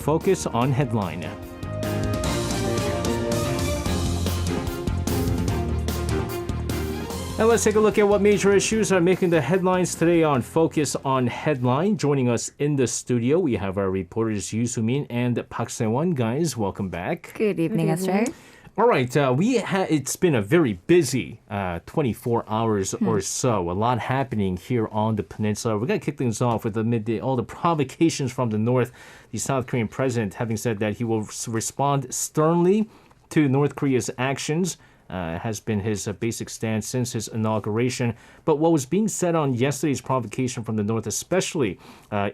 Focus on Headline. Now let's take a look at what major issues are making the headlines today on Focus on Headline. Joining us in the studio, we have our reporters Yoo Soo-min and Park Se-won. Guys, welcome back. Good evening, Esther. All right, it's been a very busy 24 hours or so. A lot happening here on the peninsula. We're going to kick things off with all the provocations from the north. The South Korean president having said that he will respond sternly to North Korea's actions. Has been his basic stance since his inauguration. But what was being said on yesterday's provocation from the north, especially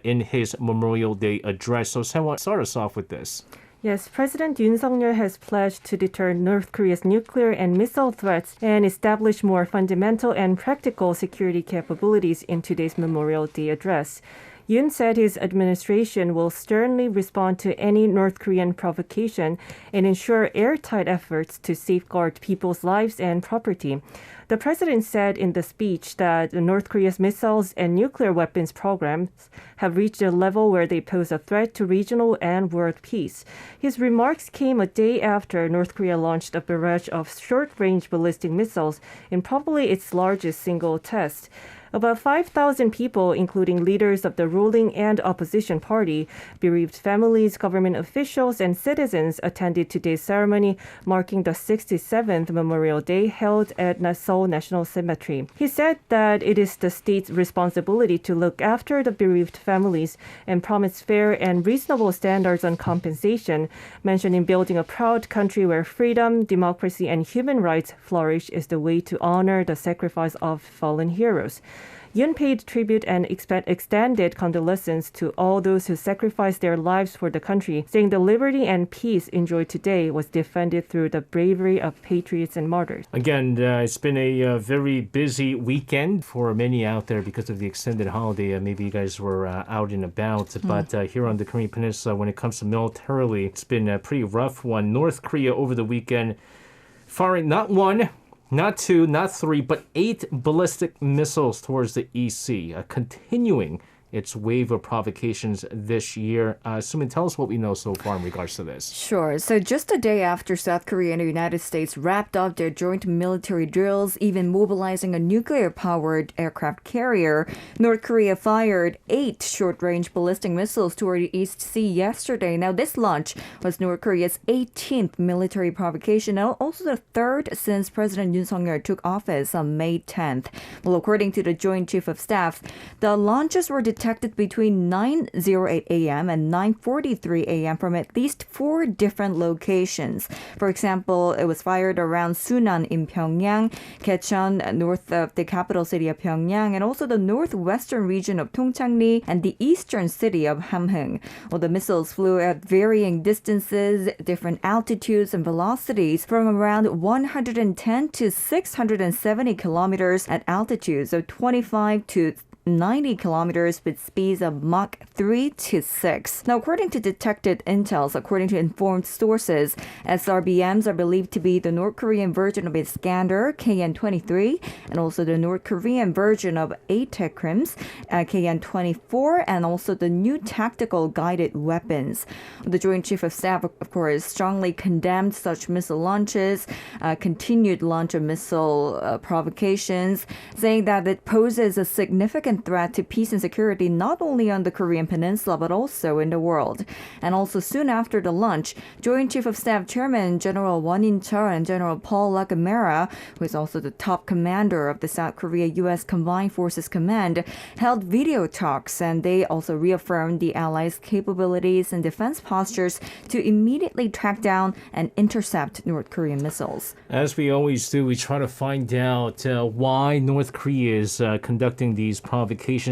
in his Memorial Day address. So, Sewan, start us off with this. Yes, President Yoon Suk Yeol has pledged to deter North Korea's nuclear and missile threats and establish more fundamental and practical security capabilities in today's Memorial Day address. Yoon said his administration will sternly respond to any North Korean provocation and ensure airtight efforts to safeguard people's lives and property. The president said in the speech that North Korea's missiles and nuclear weapons programs have reached a level where they pose a threat to regional and world peace. His remarks came a day after North Korea launched a barrage of short-range ballistic missiles in probably its largest single test. About 5,000 people, including leaders of the ruling and opposition party, bereaved families, government officials, and citizens attended today's ceremony marking the 67th Memorial Day held at Seoul National Cemetery. He said that it is the state's responsibility to look after the bereaved families and promise fair and reasonable standards on compensation, mentioning building a proud country where freedom, democracy, and human rights flourish is the way to honor the sacrifice of fallen heroes. Yoon paid tribute and extended condolences to all those who sacrificed their lives for the country, saying the liberty and peace enjoyed today was defended through the bravery of patriots and martyrs. Again, it's been a very busy weekend for many out there because of the extended holiday. Maybe you guys were out and about, but here on the Korean Peninsula, when it comes to militarily, it's been a pretty rough one. North Korea over the weekend firing not one, not two, not three, but 8 ballistic missiles towards the EC, continuing its wave of provocations this year. Sumin, tell us what we know so far in regards to this. Sure. So just a day after South Korea and the United States wrapped up their joint military drills, even mobilizing a nuclear-powered aircraft carrier, North Korea fired 8 short-range ballistic missiles toward the East Sea yesterday. Now, this launch was North Korea's 18th military provocation, and also the third since President Yoon Suk Yeol took office on May 10th. Well, according to the Joint Chief of Staff, the launches were detected between 9:08 a.m. and 9:43 a.m. from at least 4 different locations. For example, it was fired around Sunan in Pyongyang, Gyecheon, north of the capital city of Pyongyang, and also the northwestern region of Tongchang-ri and the eastern city of Hamhung. Well, the missiles flew at varying distances, different altitudes and velocities from around 110 to 670 kilometers at altitudes of 25 to 90 kilometers with speeds of Mach 3 to 6. Now, according to detected intels, according to informed sources, SRBMs are believed to be the North Korean version of Iskander, KN-23, and also the North Korean version of ATACMS, KN-24, and also the new tactical guided weapons. The Joint Chief of Staff, of course, strongly condemned such missile launches, continued launch of missile provocations, saying that it poses a significant threat to peace and security not only on the Korean Peninsula but also in the world. And also soon after the launch, Joint Chief of Staff Chairman General Won In-cheol and General Paul Lagamera, who is also the top commander of the South Korea-U.S. Combined Forces Command, held video talks, and they also reaffirmed the allies' capabilities and defense postures to immediately track down and intercept North Korean missiles. As we always do, we try to find out why North Korea is conducting these provocations.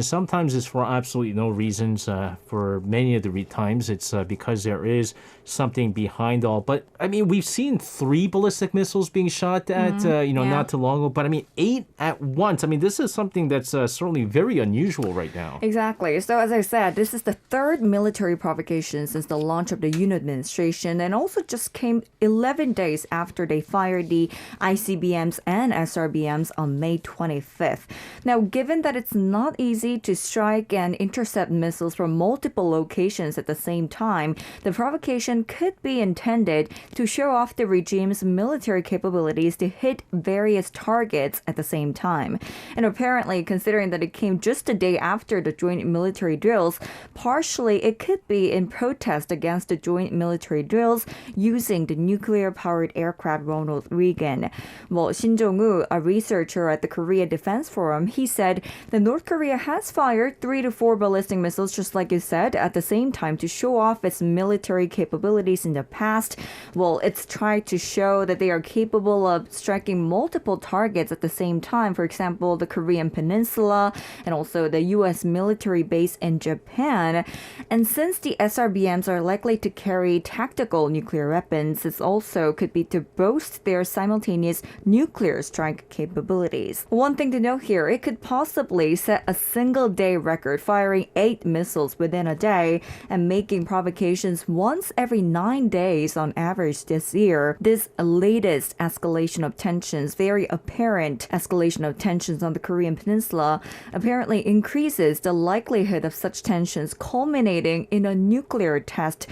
Sometimes it's for absolutely no reasons. For many of the times, it's because there is something behind all. But, I mean, we've seen 3 ballistic missiles being shot at, not too long ago. But, I mean, 8 at once. I mean, this is something that's certainly very unusual right now. Exactly. So, as I said, this is the 3rd military provocation since the launch of the Yoon administration, and also just came 11 days after they fired the ICBMs and SRBMs on May 25th. Now, given that it's not not easy to strike and intercept missiles from multiple locations at the same time, the provocation could be intended to show off the regime's military capabilities to hit various targets at the same time. And apparently, considering that it came just a day after the joint military drills, partially it could be in protest against the joint military drills using the nuclear-powered aircraft Ronald Reagan. Well, Shin Jong-woo, a researcher at the Korea Defense Forum, he said that North Korea has fired 3 to 4 ballistic missiles, just like you said, at the same time to show off its military capabilities in the past. Well, it's tried to show that they are capable of striking multiple targets at the same time. For example, the Korean Peninsula and also the U.S. military base in Japan. And since the SRBMs are likely to carry tactical nuclear weapons, it also could be to boast their simultaneous nuclear strike capabilities. One thing to note here, it could possibly set a single-day record, firing 8 missiles within a day and making provocations once every 9 days on average this year. This latest escalation of tensions, very apparent escalation of tensions on the Korean Peninsula, apparently increases the likelihood of such tensions culminating in a nuclear test,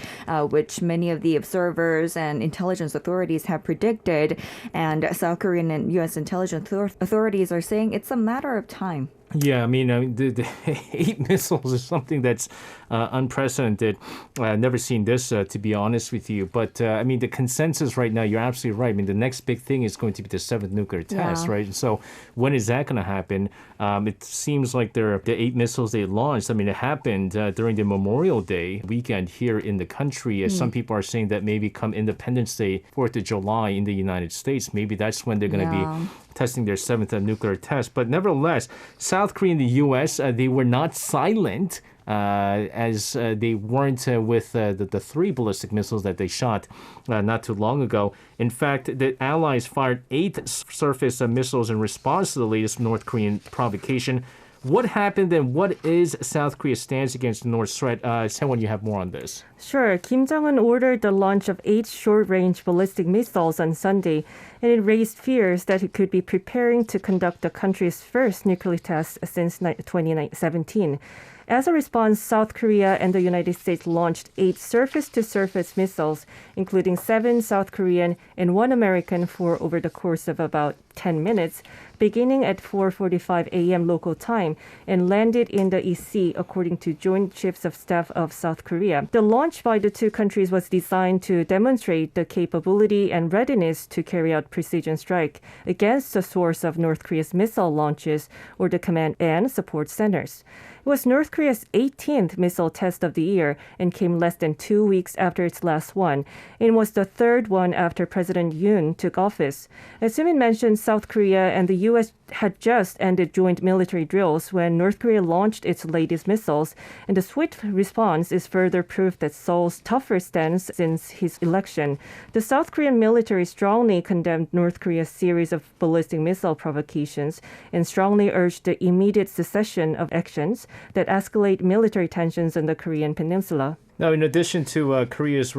which many of the observers and intelligence authorities have predicted. And South Korean and U.S. intelligence authorities are saying it's a matter of time. Yeah, I mean, the 8 missiles is something that's unprecedented. I've never seen this, to be honest with you. But, I mean, the consensus right now, you're absolutely right. I mean, the next big thing is going to be the 7th nuclear test, right? And so when is that going to happen? It seems like the 8 missiles they launched, I mean, it happened during the Memorial Day weekend here in the country. Some people are saying that maybe come Independence Day, 4th of July in the United States, maybe that's when they're going to be testing their 7th nuclear test. But nevertheless, South Korea and the U.S., they were not silent as they weren't with the 3 ballistic missiles that they shot not too long ago. In fact, the Allies fired 8 surface missiles in response to the latest North Korean provocation. What happened and what is South Korea's stance against the North threat? Sehwon, you have more on this. Sure. Kim Jong-un ordered the launch of 8 short-range ballistic missiles on Sunday, and it raised fears that he could be preparing to conduct the country's first nuclear test since 2017. As a response, South Korea and the United States launched 8 surface-to-surface missiles, including 7 South Korean and 1 American for over the course of about 10 minutes, beginning at 4:45 a.m. local time, and landed in the EC, according to Joint Chiefs of Staff of South Korea. The launch by the two countries was designed to demonstrate the capability and readiness to carry out precision strike against the source of North Korea's missile launches or the command and support centers. It was North Korea's 18th missile test of the year and came less than 2 weeks after its last one. It was the 3rd one after President Yoon took office. As Sumin mentioned, South Korea and the U.S. had just ended joint military drills when North Korea launched its latest missiles, and the swift response is further proof that Seoul's tougher stance since his election. The South Korean military strongly condemned North Korea's series of ballistic missile provocations and strongly urged the immediate cessation of actions that escalate military tensions on the Korean peninsula. Now, in addition to South Korea's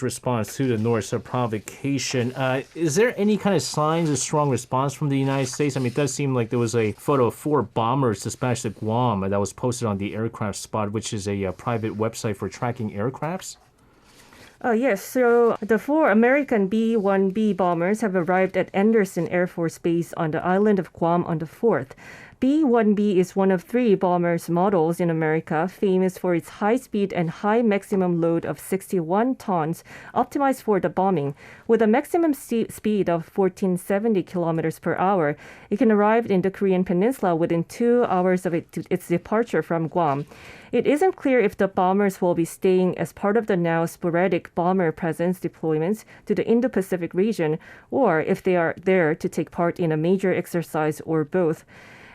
response to the North provocation, is there any kind of signs of strong response from the United States? I mean, it does seem like there was a photo of 4 bombers dispatched to Guam that was posted on the Aircraft Spot, which is a private website for tracking aircrafts. Yes, so the 4 American B-1B bombers have arrived at Andersen Air Force Base on the island of Guam on the 4th. B-1B is one of 3 bombers models in America, famous for its high speed and high maximum load of 61 tons, optimized for the bombing. With a maximum speed of 1470 kilometers per hour, it can arrive in the Korean peninsula within 2 hours of its departure from Guam. It isn't clear if the bombers will be staying as part of the now sporadic bomber presence deployments to the Indo-Pacific region, or if they are there to take part in a major exercise or both.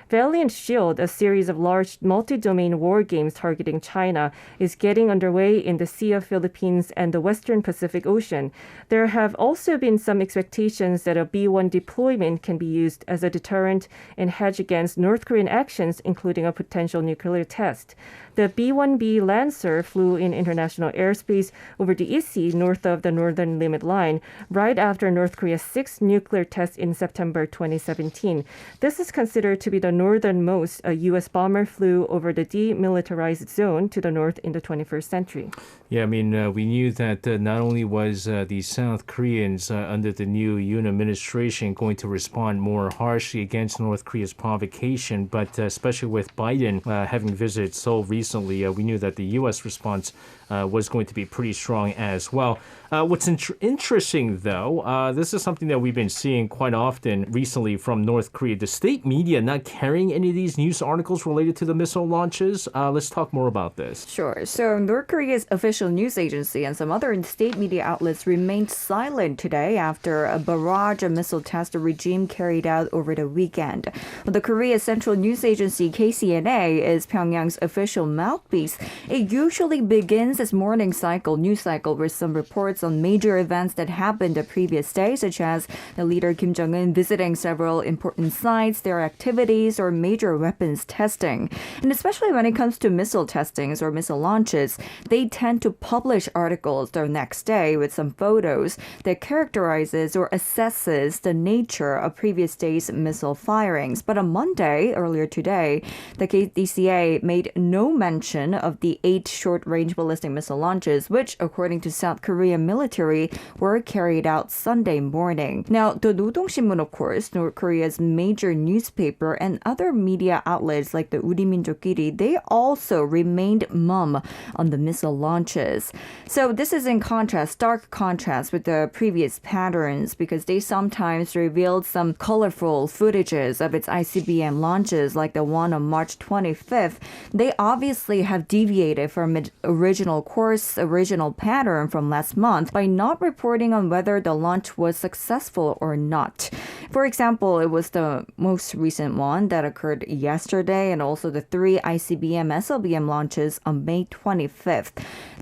Valiant Shield, a series of large multi-domain war games targeting China, is getting underway in the Sea of Philippines and the Western Pacific Ocean. There have also been some expectations that a B-1 deployment can be used as a deterrent and hedge against North Korean actions, including a potential nuclear test. The B-1B Lancer flew in international airspace over the East Sea north of the Northern Limit Line right after North Korea's 6th nuclear test in September 2017. This is considered to be the northernmost U.S. bomber flew over the demilitarized zone to the north in the 21st century. Yeah, I mean, we knew that not only was the South Koreans under the new Yoon administration going to respond more harshly against North Korea's provocation, but especially with Biden having visited Seoul recently, we knew that the U.S. response was going to be pretty strong as well. What's interesting, though, this is something that we've been seeing quite often recently from North Korea. The state media not carrying any of these news articles related to the missile launches. Let's talk more about this. Sure. So North Korea's official news agency and some other state media outlets remained silent today after a barrage of missile test regime carried out over the weekend. The Korea Central News Agency KCNA is Pyongyang's official mouthpiece. It usually begins its morning news cycle with some reports on major events that happened the previous day, such as the leader Kim Jong-un visiting several important sites, their activities, or major weapons testing. And especially when it comes to missile testings or missile launches, they tend to publish articles the next day with some photos that characterizes or assesses the nature of previous day's missile firings. But on Monday, earlier today, the KDCA made no mention of the 8 short-range ballistic missile launches, which, according to South Korean military, were carried out Sunday morning. Now, the 노동신문, of course, North Korea's major newspaper, and other media outlets like the 우리 민족끼리, they also remained mum on the missile launches. So this is in contrast, stark contrast with the previous patterns, because they sometimes revealed some colorful footages of its ICBM launches, like the one on March 25th. They obviously have deviated from its original course, original pattern from last month by not reporting on whether the launch was successful or not. For example, it was the most recent one that occurred yesterday, and also the 3 ICBM SLBM launches on May 25th.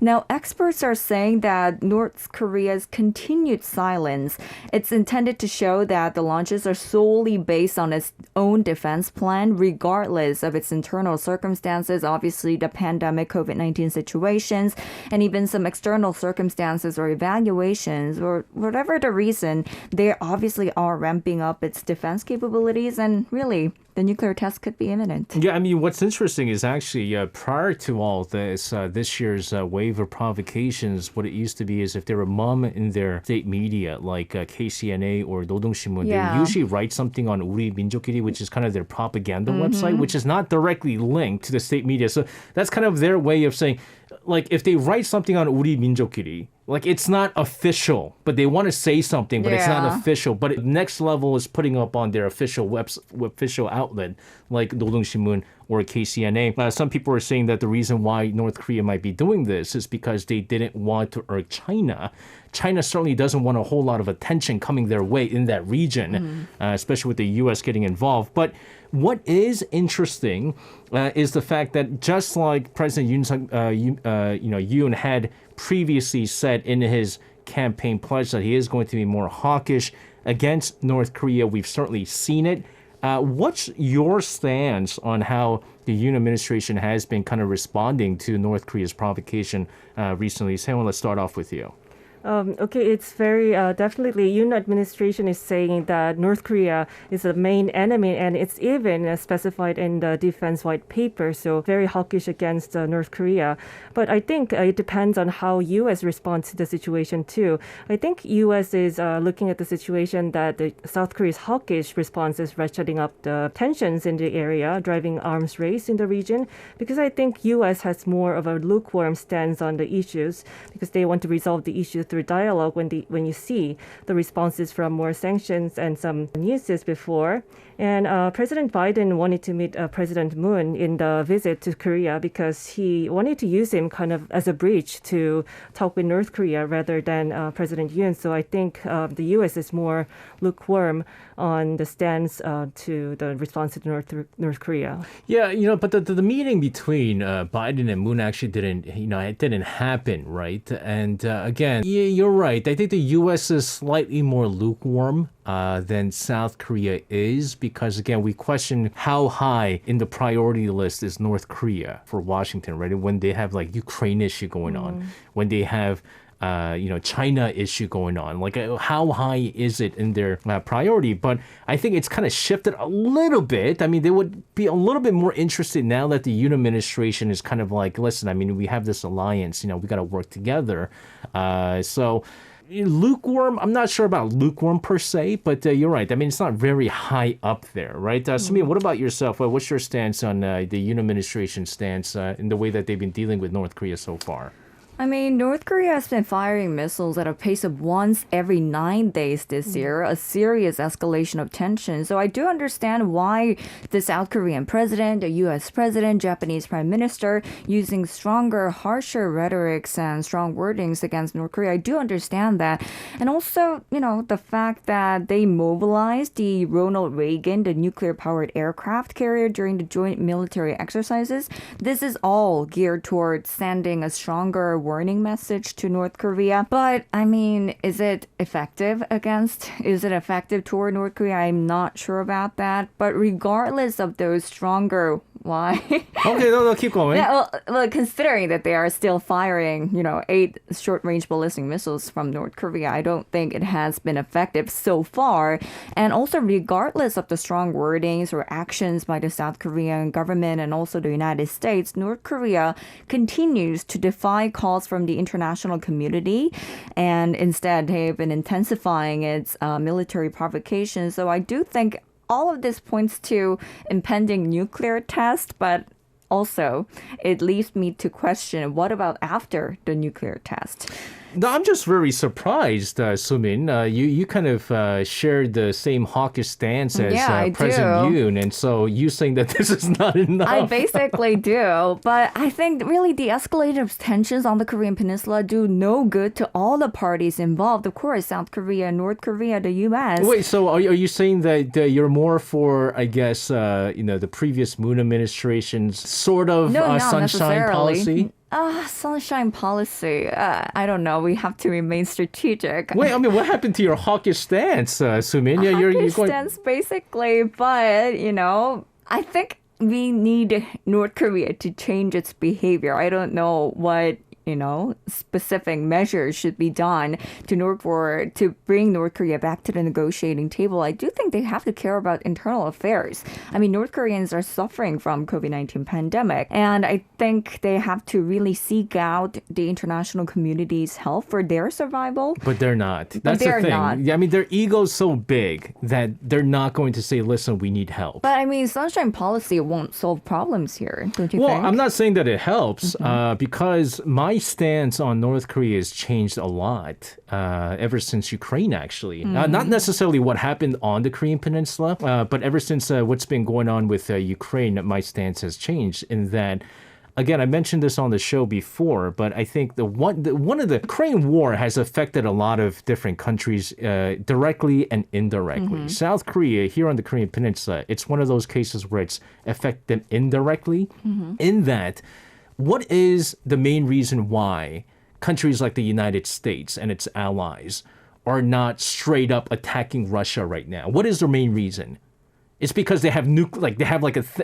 Now, experts are saying that North Korea's continued silence, it's intended to show that the launches are solely based on its own defense plan, regardless of its internal circumstances, obviously the pandemic COVID-19 situations, and even some external circumstances or evaluations, or whatever the reason, they obviously are ramping up its defense capabilities, and really, the nuclear test could be imminent. Yeah, I mean, what's interesting is actually prior to all this, this year's wave of provocations, what it used to be is if there were mum in their state media, like KCNA or 노동신문, they would usually write something on 우리 민족끼리, which is kind of their propaganda website, which is not directly linked to the state media. So that's kind of their way of saying, like, if they write something on 우리 민족끼리, like, it's not official, but they want to say something, but it's not official. But next level is putting up on their official official outlet, like 노동신문 or KCNA. Some people are saying that the reason why North Korea might be doing this is because they didn't want to irk China. China certainly doesn't want a whole lot of attention coming their way in that region, especially with the U.S. getting involved. But what is interesting is the fact that just like President Yoon had previously said in his campaign pledge that he is going to be more hawkish against North Korea, we've certainly seen it. What's your stance on how the Yoon administration has been kind of responding to North Korea's provocation recently? Seon, let's start off with you. Okay, it's very definitely Yoon administration is saying that North Korea is the main enemy, and it's even specified in the defense white paper, so very hawkish against North Korea. But I think it depends on how U.S. responds to the situation too. I think U.S. is looking at the situation that the South Korea's hawkish response is ratcheting up the tensions in the area, driving arms race in the region, because I think U.S. has more of a lukewarm stance on the issues, because they want to resolve the issue through dialogue when you see the responses from more sanctions and some news before. And President Biden wanted to meet President Moon in the visit to Korea because he wanted to use him kind of as a bridge to talk with North Korea rather than President Yoon. So I think the U.S. is more lukewarm on the stance to the response to North Korea. Yeah, but the meeting between Biden and Moon actually didn't, it didn't happen, right? And again, you're right. I think the U.S. is slightly more lukewarm than South Korea is because, again, we question how high in the priority list is North Korea for Washington, right? When they have like Ukraine issue going on, when they have China issue going on. Like, how high is it in their priority? But I think it's kind of shifted a little bit. I mean, they would be a little bit more interested now that the Yoon administration is kind of like, listen, I mean, we have this alliance, we got to work together. So lukewarm, I'm not sure about lukewarm per se, but you're right. I mean, it's not very high up there, right? Sumin, what about yourself? What's your stance on the Yoon administration stance in the way that they've been dealing with North Korea so far? I mean, North Korea has been firing missiles at a pace of once every 9 days this year, a serious escalation of tension. So I do understand why the South Korean president, the U.S. president, Japanese prime minister using stronger, harsher rhetorics and strong wordings against North Korea. I do understand that. And also, the fact that they mobilized the Ronald Reagan, the nuclear-powered aircraft carrier during the joint military exercises. This is all geared towards sending a stronger warning message to North Korea. But I mean, is it effective toward North Korea? I'm not sure about that. But regardless of those stronger, why? Okay, no, keep going. Yeah, well, considering that they are still firing, 8 short-range ballistic missiles from North Korea, I don't think it has been effective so far. And also, regardless of the strong wordings or actions by the South Korean government and also the United States, North Korea continues to defy calls from the international community, and instead they've been intensifying its military provocations. So I do think all of this points to impending nuclear test, but also it leaves me to question, what about after the nuclear test? No, I'm just very surprised, Sumin. You kind of shared the same hawkish stance as President Yoon, and so you saying that this is not enough. I basically do, but I think really the escalating of tensions on the Korean Peninsula do no good to all the parties involved. Of course, South Korea, North Korea, the U.S. Wait, so are you saying that you're more for, I guess, the previous Moon administration's sort of sunshine policy? Sunshine policy. I don't know. We have to remain strategic. Wait, I mean, what happened to your hawkish stance, Sumin? Yeah, you're going... stance, basically. But, I think we need North Korea to change its behavior. I don't know what specific measures should be done to bring North Korea back to the negotiating table. I do think they have to care about internal affairs. I mean, North Koreans are suffering from COVID-19 pandemic, and I think they have to really seek out the international community's help for their survival. But they're not. That's the thing. Not. I mean, their ego's so big that they're not going to say, listen, we need help. But I mean, sunshine policy won't solve problems here, don't you think? Well, I'm not saying that it helps because my stance on North Korea has changed a lot ever since Ukraine, actually. Not necessarily what happened on the Korean Peninsula, but ever since what's been going on with Ukraine, my stance has changed in that, again, I mentioned this on the show before, but I think one of the Korean War has affected a lot of different countries directly and indirectly. South Korea, here on the Korean Peninsula, it's one of those cases where it's affected them indirectly in that what is the main reason why countries like the United States and its allies are not straight up attacking Russia right now? What is their main reason? It's because they have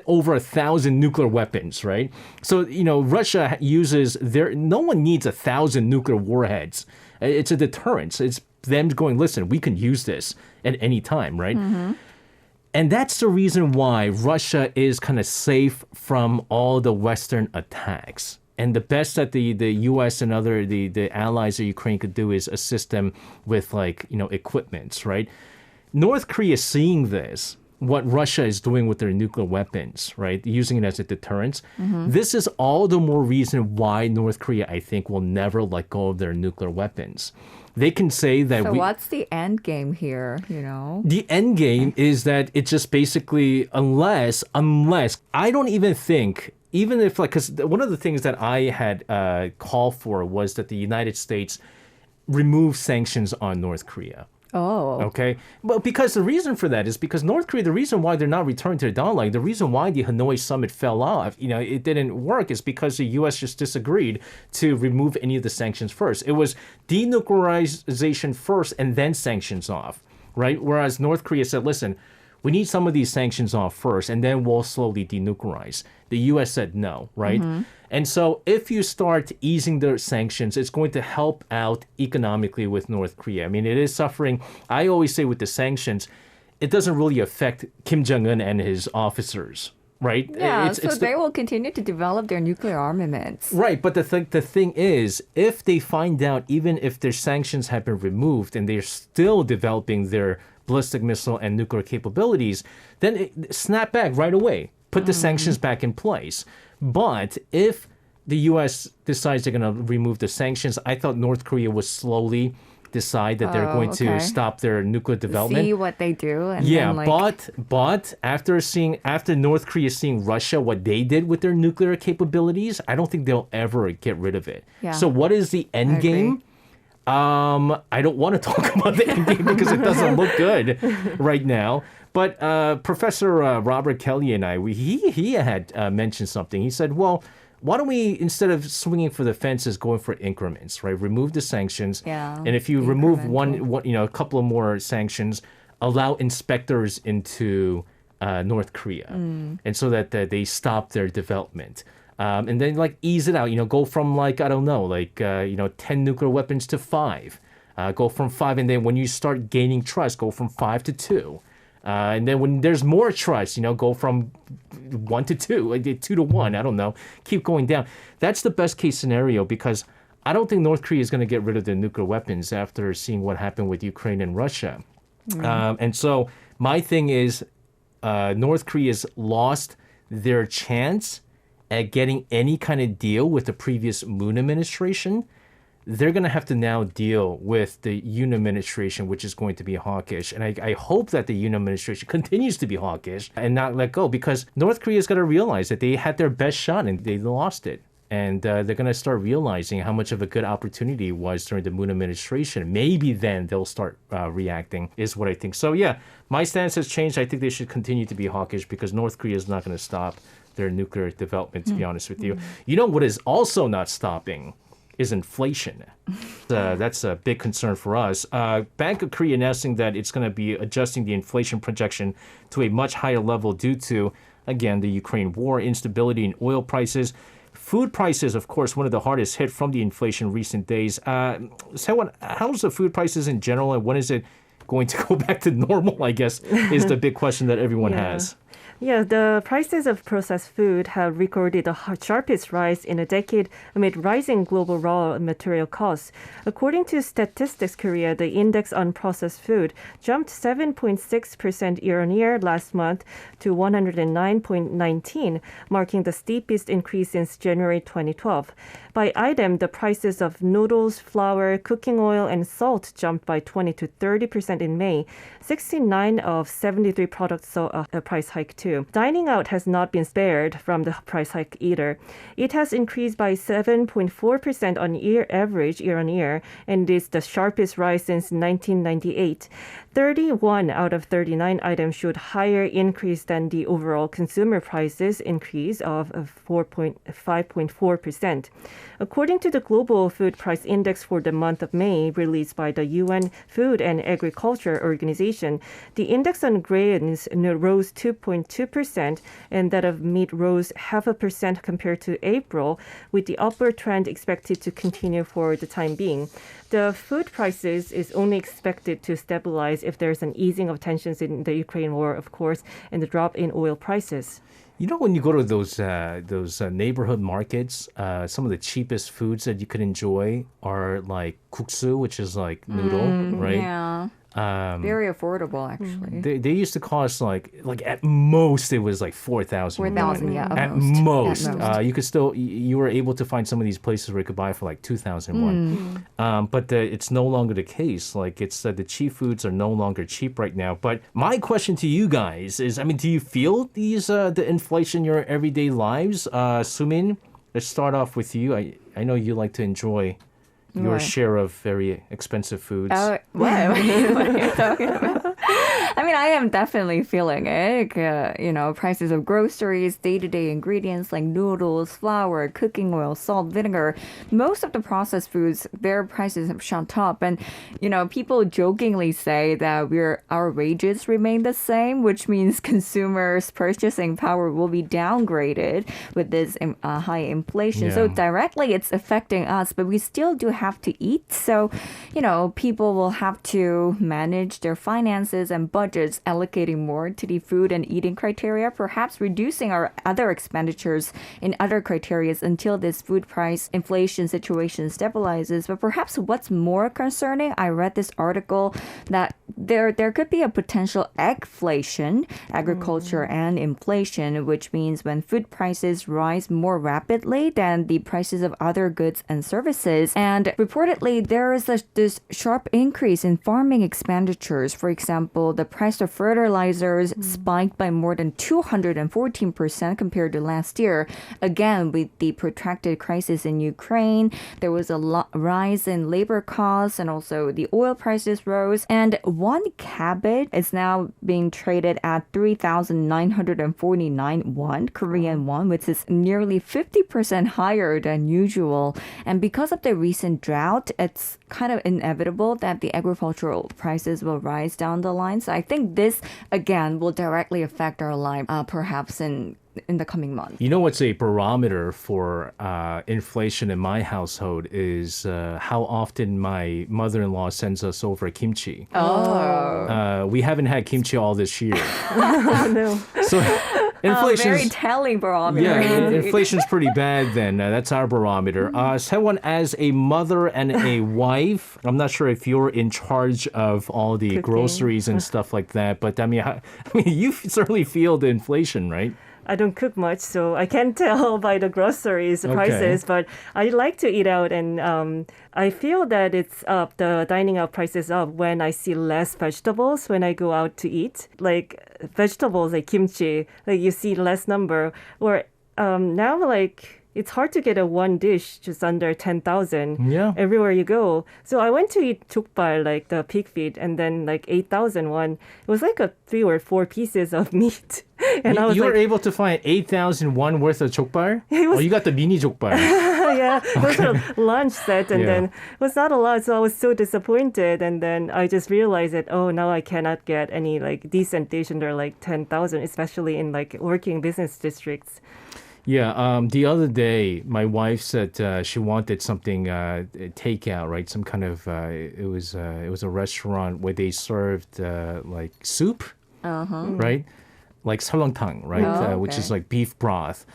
over 1,000 nuclear weapons, right? So, Russia uses no one needs 1,000 nuclear warheads. It's a deterrence. It's them going, listen, we can use this at any time, right? And that's the reason why Russia is kind of safe from all the Western attacks. And the best that the U.S. and the allies of Ukraine could do is assist them with equipments, right? North Korea seeing this, what Russia is doing with their nuclear weapons, right? Using it as a deterrence. This is all the more reason why North Korea, I think, will never let go of their nuclear weapons. They can say that what's the end game here, The end game is that it's just basically unless I don't even think, even if because one of the things that I had called for was that the United States remove sanctions on North Korea. Oh. Okay. Well, because the reason for that is because North Korea, the reason why they're not returning to the dialogue, the reason why the Hanoi summit fell off, it didn't work is because the U.S. just disagreed to remove any of the sanctions first. It was denuclearization first and then sanctions off, right? Whereas North Korea said, listen, we need some of these sanctions off first, and then we'll slowly denuclearize. The U.S. said no, right? And so if you start easing the sanctions, it's going to help out economically with North Korea. I mean, it is suffering. I always say with the sanctions, it doesn't really affect Kim Jong-un and his officers, right? Yeah, so they will continue to develop their nuclear armaments. Right, but the thing is, if they find out, even if their sanctions have been removed and they're still developing their ballistic missile and nuclear capabilities, then snap back right away. Put the sanctions back in place. But if the U.S. decides they're going to remove the sanctions, I thought North Korea would slowly decide that they're going to stop their nuclear development. See what they do. And Yeah, then, but after North Korea seeing Russia, what they did with their nuclear capabilities, I don't think they'll ever get rid of it. Yeah. So what is the end game? I don't want to talk about the end game because it doesn't look good right now. But Professor Robert Kelly and he had mentioned something. He said, well, why don't we, instead of swinging for the fences, going for increments, right? Remove the sanctions. Yeah, And if you remove a couple of more sanctions, allow inspectors into North Korea. And so that they stop their development. And then ease it out, go from 10 nuclear weapons to 5. Go from 5. And then when you start gaining trust, go from 5 to 2. And then when there's more trust, go from 1 to 2, 2 to 1, I don't know, keep going down. That's the best case scenario because I don't think North Korea is going to get rid of the nuclear weapons after seeing what happened with Ukraine and Russia. And so my thing is North Korea's lost their chance at getting any kind of deal with the previous Moon administration. They're going to have to now deal with the Yoon administration, which is going to be hawkish. And I hope that the Yoon administration continues to be hawkish and not let go because North Korea's got to realize that they had their best shot and they lost it. And they're going to start realizing how much of a good opportunity it was during the Moon administration. Maybe then they'll start reacting, is what I think. So yeah, my stance has changed. I think they should continue to be hawkish because North Korea is not going to stop their nuclear development, to be honest with you. You know what is also not stopping is inflation. That's a big concern for us. Bank of Korea announcing that it's going to be adjusting the inflation projection to a much higher level due to, again, the Ukraine war, instability in oil prices. Food prices, of course, one of the hardest hit from the inflation in recent days. So how's the food prices in general, and when is it going to go back to normal, I guess, is the big question that everyone has. Yeah, the prices of processed food have recorded the sharpest rise in a decade amid rising global raw material costs. According to Statistics Korea, the index on processed food jumped 7.6% year-on-year last month to 109.19, marking the steepest increase since January 2012. By item, the prices of noodles, flour, cooking oil, and salt jumped by 20 to 30% in May. 69 of 73 products saw a price hike too. Dining out has not been spared from the price hike either. It has increased by 7.4% on year average year-on-year, and is the sharpest rise since 1998. 31 out of 39 items showed higher increase than the overall consumer prices increase of 5.4%. According to the Global Food Price Index for the month of May, released by the UN Food and Agriculture Organization, the index on grains rose 2.2%, and that of meat rose 0.5% compared to April, with the upward trend expected to continue for the time being. The food prices is only expected to stabilize if there's an easing of tensions in the Ukraine war, of course, and the drop in oil prices. You know, when you go to those neighborhood markets, some of the cheapest foods that you could enjoy are like guksu, which is like noodle, right? Yeah. Very affordable, actually. They used to cost like at most it was like 4,000. 4,000, yeah. At most. You were able to find some of these places where you could buy for like 2,000 won. But it's no longer the case. Like it's the cheap foods are no longer cheap right now. But my question to you guys is, I mean, do you feel the inflation in your everyday lives? Sumin, let's start off with you. I know you like to enjoy your share of very expensive foods. What? What are you talking about? I mean, I am definitely feeling it. Prices of groceries, day-to-day ingredients like noodles, flour, cooking oil, salt, vinegar. Most of the processed foods, their prices have shot up. And, people jokingly say that our wages remain the same, which means consumers' purchasing power will be downgraded with this high inflation. So directly it's affecting us, but we still do have to eat. So, people will have to manage their finances and budgets, allocating more to the food and eating criteria, perhaps reducing our other expenditures in other criteria until this food price inflation situation stabilizes. But perhaps what's more concerning, I read this article that there could be a potential eggflation, agriculture and inflation, which means when food prices rise more rapidly than the prices of other goods and services. And reportedly, there is this sharp increase in farming expenditures. For example, the price of fertilizers spiked by more than 214% compared to last year. Again, with the protracted crisis in Ukraine, there was a rise in labor costs and also the oil prices rose. And one cabbage is now being traded at 3,949 won, Korean won, which is nearly 50% higher than usual. And because of the recent drought, it's kind of inevitable that the agricultural prices will rise down the line. So I think this, again, will directly affect our life, perhaps in the coming months. You know what's a barometer for inflation in my household is how often my mother-in-law sends us over kimchi. Oh. We haven't had kimchi all this year. No. So inflation very telling barometer. Yeah, inflation's pretty bad then. That's our barometer. Someone as a mother and a wife, I'm not sure if you're in charge of all the groceries and stuff like that, but I mean, you certainly feel the inflation, right? I don't cook much, so I can't tell by the groceries prices, but I like to eat out, and I feel that it's up, the dining out price is up when I see less vegetables when I go out to eat. Like vegetables like kimchi, like you see less number, or now like it's hard to get a one dish just under 10,000 everywhere you go. So I went to eat jokbal, like the pig feet, and then like 8,000 won. It was like 3 or 4 pieces of meat. And I was you were able to find 8,001 worth of jokbal? Oh, you got the mini jokbal. Yeah, it was a lunch set, and then it was not a lot, so I was so disappointed. And then I just realized that, now I cannot get any like decent dish under like 10,000, especially in like working business districts. Yeah, the other day, my wife said she wanted something takeout, right? Some kind of it was a restaurant where they served like soup, right? Like 설렁탕, right? Which is like beef broth.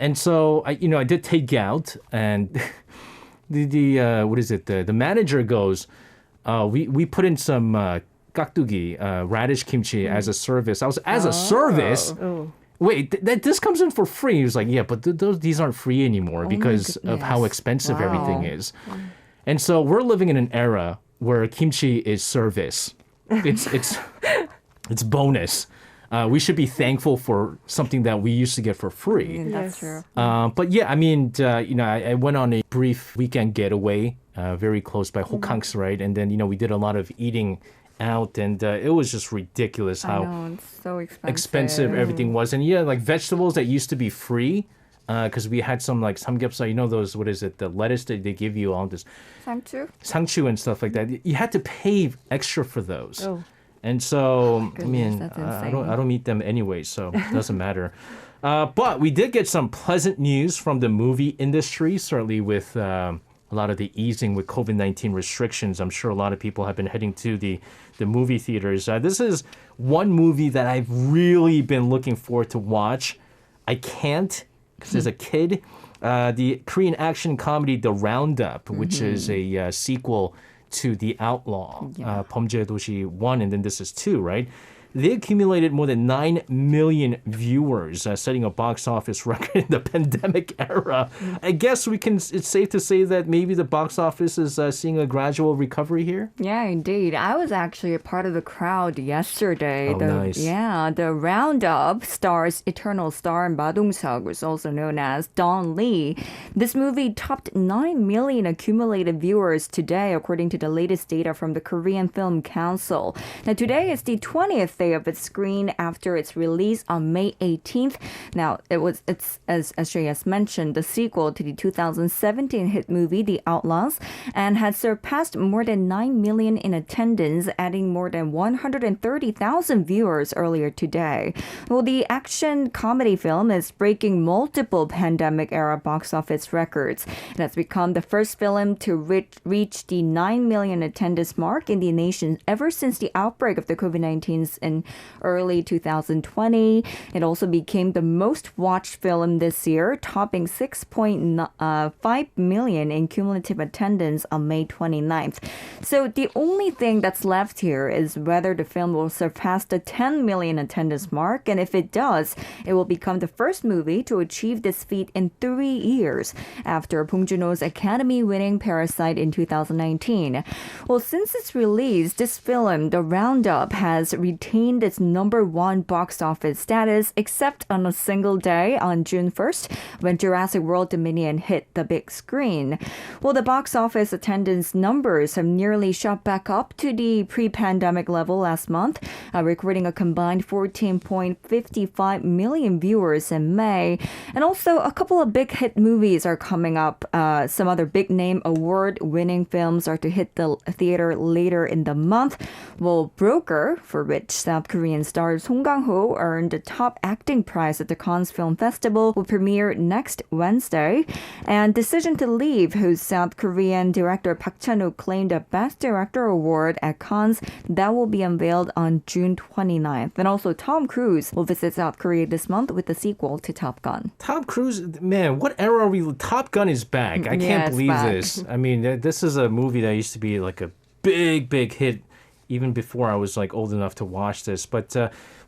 And so I did take out, and the what is it? The manager goes, we put in some 깍두기, radish kimchi as a service. I was as a service. Oh. Wait, this comes in for free. He was like, yeah, but these aren't free anymore because of how expensive everything is. And so we're living in an era where kimchi is service. It's bonus. We should be thankful for something that we used to get for free. That's true. But yeah, I mean, I went on a brief weekend getaway very close by Hokkang's, right? And then, we did a lot of eating out, and it was just ridiculous how it's so expensive everything was. And like vegetables that used to be free, because we had some like samgyeopsal, those, what is it, the lettuce that they give you, all this 상추 and stuff like that. You had to pay extra for those. And so, I don't eat them anyway, so it doesn't matter. But we did get some pleasant news from the movie industry, certainly with a lot of the easing with COVID-19 restrictions. I'm sure a lot of people have been heading to the movie theaters. This is one movie that I've really been looking forward to watch. I can't, because as a kid, the Korean action comedy The Roundup, which is a sequel to The Outlaw, 범죄도시 1, and then this is 2, right? They accumulated more than 9 million viewers, setting a box office record in the pandemic era. I guess it's safe to say that maybe the box office is seeing a gradual recovery here? Yeah, indeed. I was actually a part of the crowd yesterday. Oh, nice. Yeah, the Roundup stars eternal star Ma Dong-seok, who's also known as Don Lee. This movie topped 9 million accumulated viewers today, according to the latest data from the Korean Film Council. Now, today is the 20th day of its screen after its release on May 18th. Now, it's as Shay has mentioned, the sequel to the 2017 hit movie The Outlaws, and had surpassed more than 9 million in attendance, adding more than 130,000 viewers earlier today. Well, the action comedy film is breaking multiple pandemic-era box office records. It has become the first film to reach the 9 million attendance mark in the nation ever since the outbreak of the COVID-19 in early 2020. It also became the most watched film this year, topping 6.5 million in cumulative attendance on May 29th. So the only thing that's left here is whether the film will surpass the 10 million attendance mark, and if it does, it will become the first movie to achieve this feat in 3 years after Bong Joon-ho's Academy-winning Parasite in 2019. Well, since its release, this film, The Roundup, has retained its #1 box office status, except on a single day on June 1st, when Jurassic World Dominion hit the big screen. Well, the box office attendance numbers have nearly shot back up to the pre-pandemic level last month, recording a combined 14.55 million viewers in May. And also, a couple of big hit movies are coming up. Some other big-name award-winning films are to hit the theater later in the month. Well, Broker, for which South Korean star Song Kang-ho earned the top acting prize at the Cannes Film Festival, will premiere next Wednesday. And Decision to Leave, whose South Korean director Park Chan-wook claimed the Best Director award at Cannes, that will be unveiled on June 29th. And also, Tom Cruise will visit South Korea this month with the sequel to Top Gun. Tom Cruise, man, what era are we? Top Gun is back. I can't believe back. this. I mean, this is a movie that used to be like a big hit even before I was like old enough to watch this. But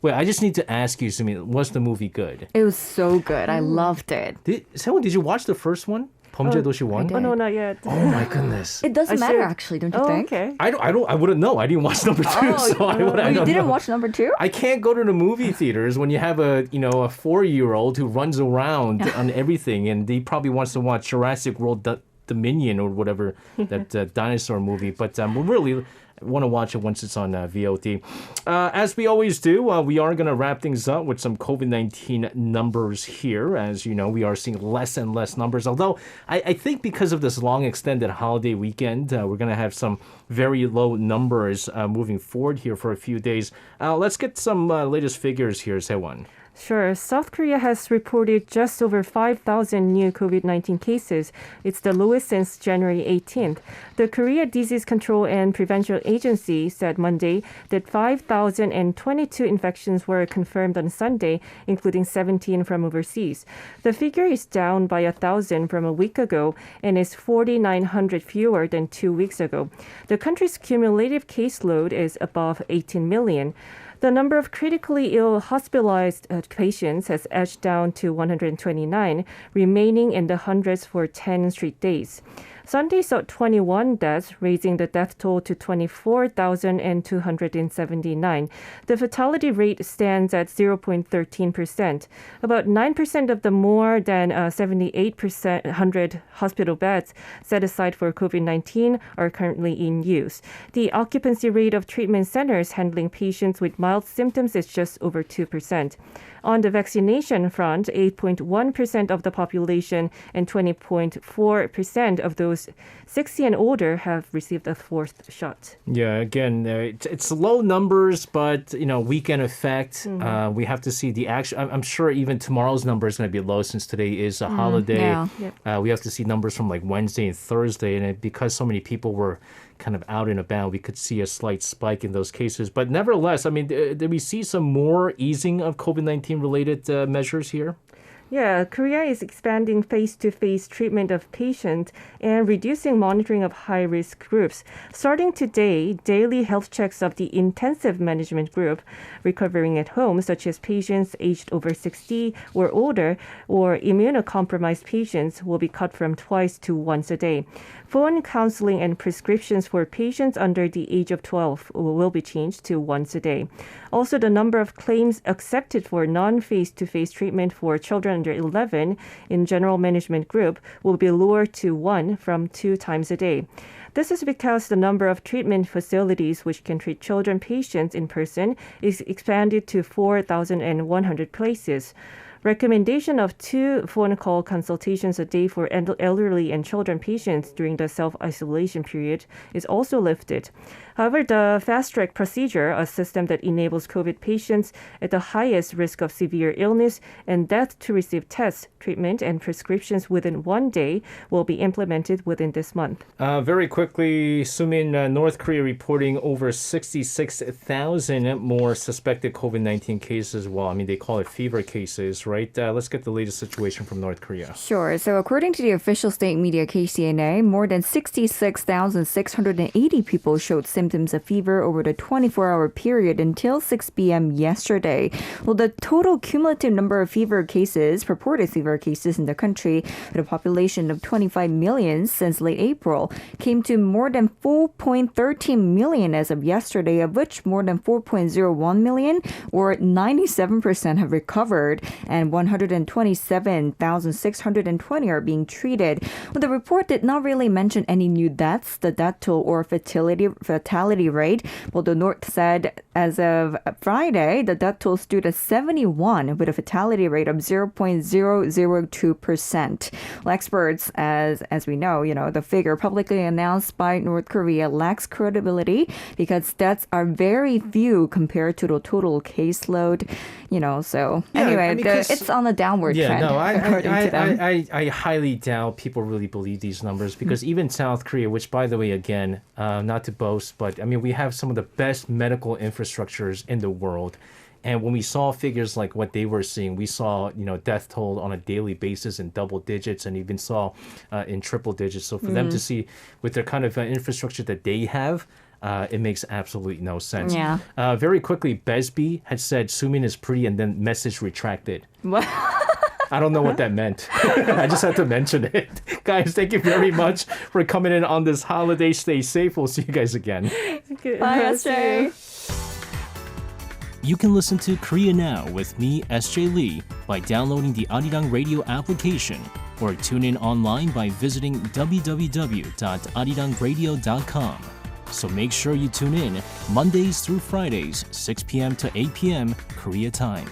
wait, I just need to ask you, Sumi, was the movie good? It was so good. I loved it. Did you watch the first one? 범죄도시 1? Oh, no, not yet. Oh my goodness. It doesn't I matter, should- actually, don't you Oh, think? okay. I wouldn't know. I didn't watch number 2, so I Oh, you don't didn't know. watch number 2? I can't go to the movie theaters when you have a 4-year-old who runs around on everything, and he probably wants to watch Jurassic World Dominion or whatever that dinosaur movie. But we really want to watch it once it's on VOD. As we always do, we are going to wrap things up with some COVID-19 numbers here. As you know, we are seeing less and less numbers. Although I think because of this long extended holiday weekend, we're going to have some very low numbers moving forward here for a few days. Let's get some latest figures here, Sewon. Sure. South Korea has reported just over 5,000 new COVID-19 cases. It's the lowest since January 18th. The Korea Disease Control and Prevention Agency said Monday that 5,022 infections were confirmed on Sunday, including 17 from overseas. The figure is down by 1,000 from a week ago and is 4,900 fewer than 2 weeks ago. The country's cumulative caseload is above 18 million. The number of critically ill hospitalized patients has edged down to 129, remaining in the hundreds for 10 straight days. Sunday saw 21 deaths, raising the death toll to 24,279. The fatality rate stands at 0.13%. About 9% of the more than 7,800 hospital beds set aside for COVID-19 are currently in use. The occupancy rate of treatment centers handling patients with mild symptoms is just over 2%. On the vaccination front, 8.1% of the population and 20.4% of those 60 and older have received a fourth shot. Yeah, again, it's low numbers, but weekend effect. We have to see the action. I'm sure even tomorrow's number is going to be low since today is a holiday. Yeah. Yep. We have to see numbers from like Wednesday and Thursday, and because so many people were kind of out and about, we could see a slight spike in those cases. But nevertheless, I mean, did we see some more easing of COVID-19 related measures here? Yeah, Korea is expanding face-to-face treatment of patients and reducing monitoring of high-risk groups. Starting today, daily health checks of the intensive management group recovering at home, such as patients aged over 60 or older, or immunocompromised patients, will be cut from twice to once a day. Phone counseling and prescriptions for patients under the age of 12 will be changed to once a day. Also, the number of claims accepted for non-face-to-face treatment for children 111 in General Management Group will be lowered to 1 from 2 times a day. This is because the number of treatment facilities which can treat children patients in person is expanded to 4,100 places. Recommendation of 2 phone call consultations a day for elderly and children patients during the self-isolation period is also lifted. However, the fast-track procedure, a system that enables COVID patients at the highest risk of severe illness and death to receive tests, treatment, and prescriptions within 1 day, will be implemented within this month. Very quickly, Sumin, North Korea reporting over 66,000 more suspected COVID-19 cases. Well, I mean, they call it fever cases, right? Let's get the latest situation from North Korea. Sure. So according to the official state media KCNA, more than 66,680 people showed symptoms of fever over the 24-hour period until 6 p.m. yesterday. Well, the total cumulative number of purported fever cases in the country, with a population of 25 million since late April, came to more than 4.13 million as of yesterday, of which more than 4.01 million, or 97%, have recovered, and 127,620 are being treated. Well, the report did not really mention any new deaths, the death toll, or fatality rate. Well, the North said as of Friday, the death toll stood at 71 with a fatality rate of 0.002%. Well, experts, as we know, the figure publicly announced by North Korea lacks credibility because deaths are very few compared to the total caseload. So anyway, I mean, it's on a downward trend. No, I I highly doubt people really believe these numbers because even South Korea, which by the way, again, not to boast, but I mean, we have some of the best medical infrastructures in the world. And when we saw figures like what they were seeing, we saw, death toll on a daily basis in double digits and even saw in triple digits. So for them to see with their kind of infrastructure that they have, it makes absolutely no sense. Yeah. Very quickly, Besby had said Sumin is pretty and then message retracted. What? I don't know what that meant. I just had to mention it. Guys, thank you very much for coming in on this holiday. Stay safe. We'll see you guys again. Bye, SJ. You can listen to Korea Now with me, SJ Lee, by downloading the Arirang radio application or tune in online by visiting www.arirangradio.com. So make sure you tune in Mondays through Fridays, 6 p.m. to 8 p.m. Korea time.